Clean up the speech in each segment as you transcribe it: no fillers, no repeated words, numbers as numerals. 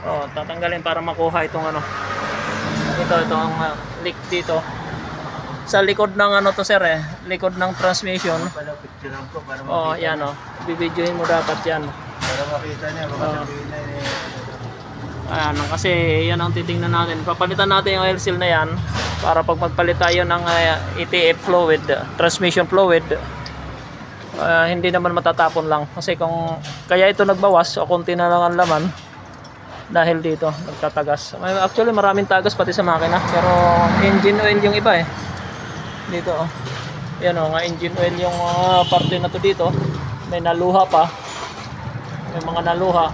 Oh, tatanggalin para makuha itong ano. Itong leak dito. Sa likod ng ano to sir eh, likod ng transmission. Oh, yan oh. Bibidyohin mo dapat yan. Para makita niya, baka sabihin na ayan, kasi yan ang titingnan natin. Papalitan natin yung oil seal na yan para pag magpalit tayo ng ETF fluid, transmission fluid, hindi naman matatapon lang. Kasi kung kaya ito nagbawas o konti na lang ang laman dahil dito nagtatagas. Actually maraming tagas pati sa makina, pero engine oil yung iba eh. Dito oh. Yan oh, nga engine oil yung parte na to dito. May naluha pa. May mga naluha.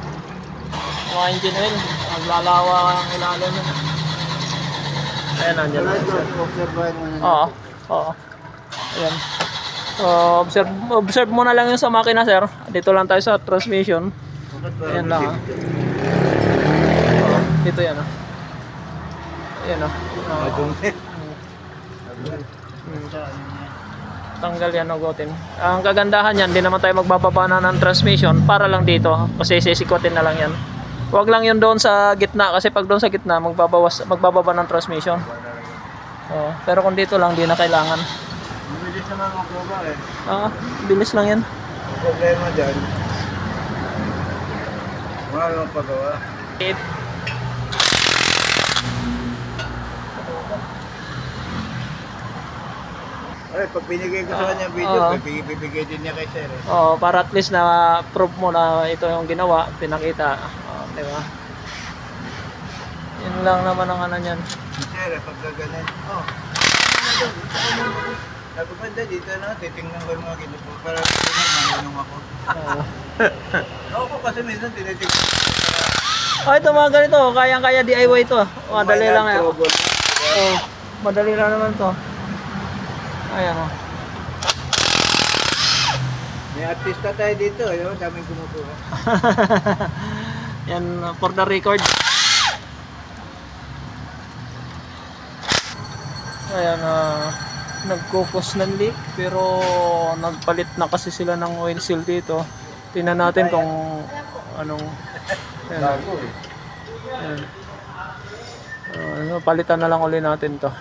Mga engine oil, naglalawa ang ilalim yun. Ayan, nandiyan. Oo, oo. Ayan. So, observe mo na lang yun sa makina, sir. Dito lang tayo sa transmission. Ayan lang. Dito yan, oh. Ayan, oh. Tanggal yan, ugutin. Ang kagandahan yan, di naman tayo magbababa na ng transmission para lang dito. Kasi sisikotin na lang yan. Huwag lang yun doon sa gitna kasi pag doon sa gitna magbababa ng transmission. Oh, pero kung dito lang di na kailangan. Bilis naman magbaba eh. Oo, bilis lang yan. Ang problema dyan, wala namang pagawa. Ay, pag binigay ko sa kanya video, bibigay din niya kay sir eh. Oo, para at least na prove mo na ito yung ginawa, pinakita. Diba? Yun lang naman ang ano niyan. Sir, pag gaganin, nagpapanda dito na, titingnan ko yung mga ginupo para marunong ako. Ako kasi minsan tinitingnan. Oh, ito mga ganito, kayang-kaya DIY ito. Madali lang yan. Oh, madali lang naman to. Ayan o. May artista tayo dito, yun, daming kumukuha. Yan, for the record. Ayan, nagkukos ng leak pero nagpalit na kasi sila ng oil seal dito. Tingnan natin kung anong ayan. Ayan. Palitan na lang ulit natin to.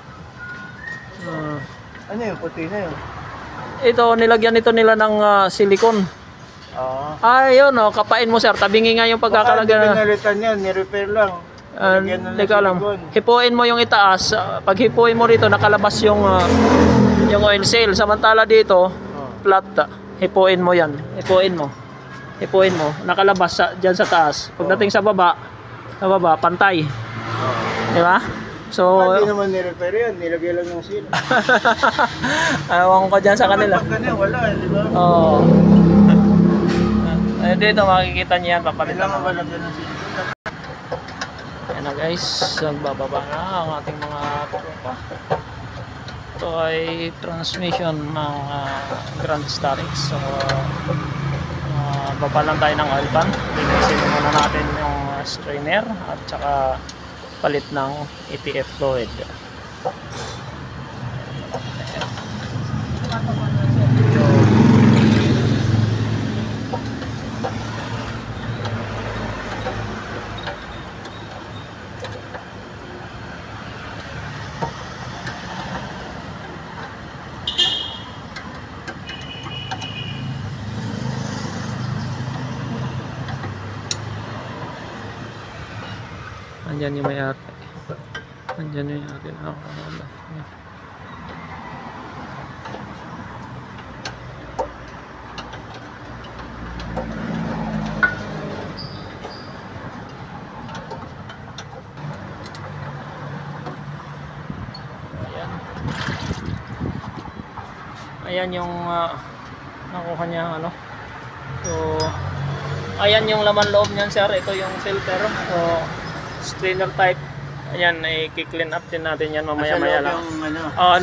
Ano yung puti na yun? Ito, nilagyan ito nila ng silicone. Ayun oh, kapain mo sir, tabingi nga yung pagkakalagay. Baka hindi pinalitan yan, ni-repair lang. Teka lang, hipuin mo yung itaas. Pag hipuin mo dito, nakalabas yung oil seal. Samantala dito, flat. Hipuin mo yan. Hipuin mo. Nakalabas dyan sa taas. Pagdating sa baba, pantay. Di ba? So, hindi naman ni-repair yan, nilagay lang yung seal. Ayaw ko dyan sa kanila. Pag ganyan, wala eh, di ba? Oo. Dito makikita niyo yan, papalitan. Kailangan ba lagyan ng seal? Ayan na guys, nagbababa na ang ating mga tropa. Ito ay transmission ng Grand Starix. So, baba lang tayo ng oil pan. Linisin muna natin yung strainer at saka palit ng ETF fluid. Andyan yung may-ari. Andyan yung may-ari. Ayan yung nakuha niya ano. So ayan yung laman loob niyan sir. Ito yung filter. So strainer type. Ayan, i-clean up din natin yan mamaya-maya lang.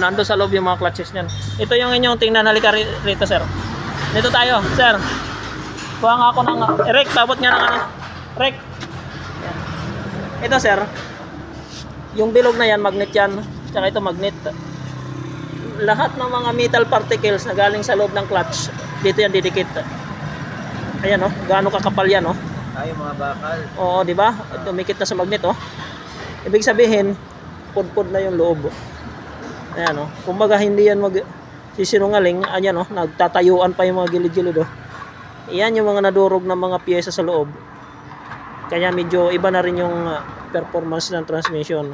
Nandun sa loob yung mga clutches niyan. Ito yung inyong tingnan. Halika rito sir. Dito tayo sir. Kuha nga ako ng Rek, tabot nga ng ano. Rek. Ito sir. Yung bilog na yan, magnet yan. Tsaka ito magnet. Lahat ng mga metal particles na galing sa loob ng clutch, dito yan didikit. Ayan oh, gaano kakapal yan oh. Ay, mga bakal. Oo, di ba? Dumikit na sa magnet, oh. Ibig sabihin, pudpud na yung loob. Ayan, oh. Kumbaga, hindi yan sisinungaling. Ayan, oh. Nagtatayuan pa yung mga gilid-gilid, oh. Yan yung mga nadurog ng mga piyesa sa loob. Kaya medyo iba na rin yung performance ng transmission.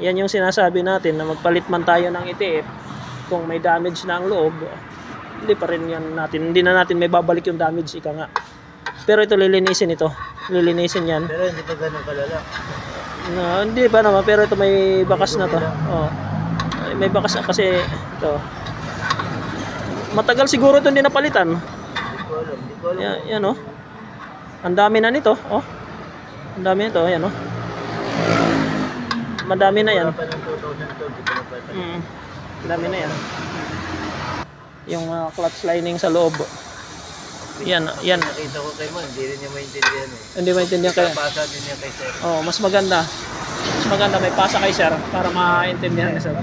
Yan yung sinasabi natin na magpalit man tayo ng ITF. Kung may damage na ang loob, hindi pa rin yan natin. Hindi na natin may babalik yung damage, ika nga. Pero ito lilinisin ito. Lilinisin yan. Pero hindi pa ganun kalala. No, hindi pa naman, pero ito may bakas na to. Oh. May bakas na kasi ito. Matagal siguro ito hindi napalitan. Hindi ko alam. Yan, oh. Ang dami na nito, oh. Ang dami nito, yan, oh. Madami na yan. Wala pa ng 2012, di ko napalitan. Ang dami na yan. Yung clutch lining sa loob. Yan. Nakita ko kay Mo, hindi rin niya maintindihan eh. Hindi maintindihan kaya. Pasa din niya kay Sir. Oh, mas maganda. Mas maganda may pasa kay sir para maintindihan ni sir.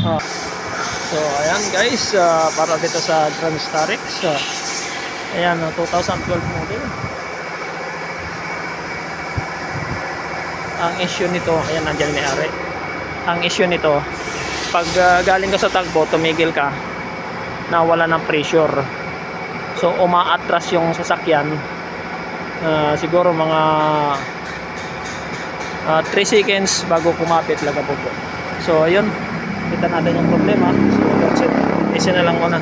Oh. So, ayan guys, para dito sa Transtarix. Ayan, 2012 model. Ang issue nito, ayan, nandiyan may ari. Ang issue nito, pag galing ka sa tagbo, tumigil ka, nawala ng pressure. So, umaatras yung sasakyan. Siguro mga 3 seconds bago kumapit lagabobo. So, ayun. Kita natin yung problema. So, that's it. Isa na lang muna.